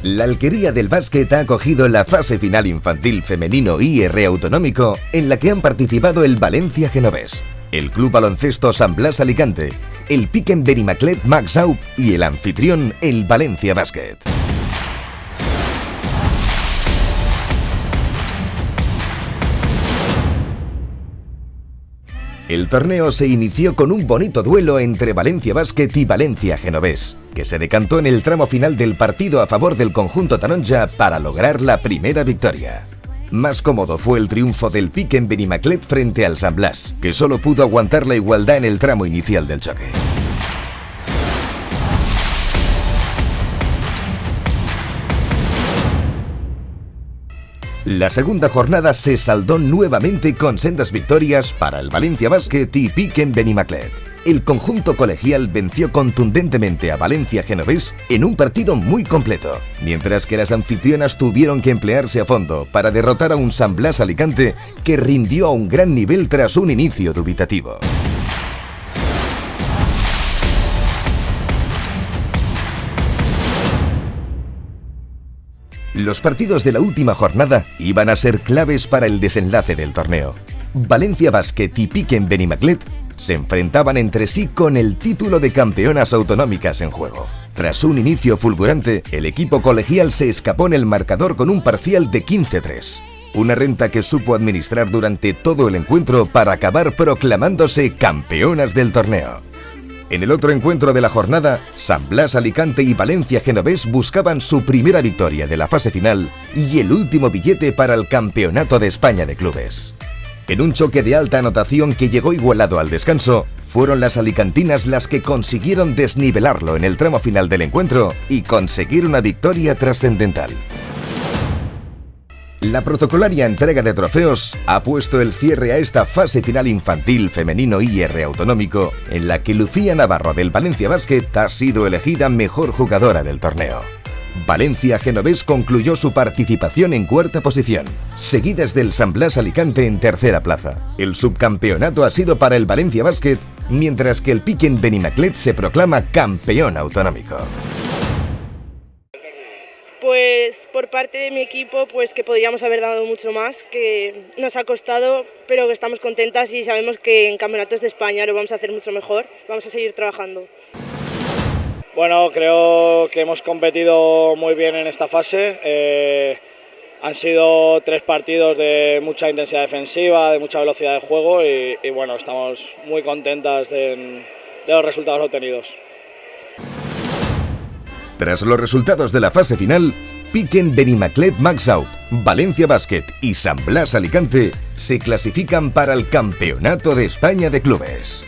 La Alquería del Básquet ha acogido la fase final infantil femenino IR autonómico en la que han participado el Valencia Genovés, el Club Baloncesto San Blas Alicante, el Piquen Benimaclet Max Aup y el anfitrión el Valencia Básquet. El torneo se inició con un bonito duelo entre Valencia Básquet y Valencia Genovés, que se decantó en el tramo final del partido a favor del conjunto taronja para lograr la primera victoria. Más cómodo fue el triunfo del Piquen Benimaclet frente al San Blas, que solo pudo aguantar la igualdad en el tramo inicial del choque. La segunda jornada se saldó nuevamente con sendas victorias para el Valencia Básquet y Piquen Benimaclet. El conjunto colegial venció contundentemente a Valencia Genovés en un partido muy completo, mientras que las anfitrionas tuvieron que emplearse a fondo para derrotar a un San Blas Alicante que rindió a un gran nivel tras un inicio dubitativo. Los partidos de la última jornada iban a ser claves para el desenlace del torneo. Valencia Básquet y Piquen Benimaclet se enfrentaban entre sí con el título de campeonas autonómicas en juego. Tras un inicio fulgurante, el equipo colegial se escapó en el marcador con un parcial de 15-3. Una renta que supo administrar durante todo el encuentro para acabar proclamándose campeonas del torneo. En el otro encuentro de la jornada, San Blas Alicante y Valencia Genovés buscaban su primera victoria de la fase final y el último billete para el Campeonato de España de Clubes. En un choque de alta anotación que llegó igualado al descanso, fueron las alicantinas las que consiguieron desnivelarlo en el tramo final del encuentro y conseguir una victoria trascendental. La protocolaria entrega de trofeos ha puesto el cierre a esta fase final infantil femenino IR autonómico, en la que Lucía Navarro del Valencia Básquet ha sido elegida mejor jugadora del torneo. Valencia Genovés concluyó su participación en cuarta posición, seguidas del San Blas Alicante en tercera plaza. El subcampeonato ha sido para el Valencia Básquet, mientras que el Piquen Benimaclet se proclama campeón autonómico. Pues por parte de mi equipo, pues que podríamos haber dado mucho más, que nos ha costado, pero que estamos contentas y sabemos que en campeonatos de España lo vamos a hacer mucho mejor, vamos a seguir trabajando. Bueno, creo que hemos competido muy bien en esta fase, han sido 3 partidos de mucha intensidad defensiva, de mucha velocidad de juego y bueno, estamos muy contentas de los resultados obtenidos. Tras los resultados de la fase final, Piquen Benimaclet Max Aup, Valencia Básquet y San Blas Alicante se clasifican para el Campeonato de España de Clubes.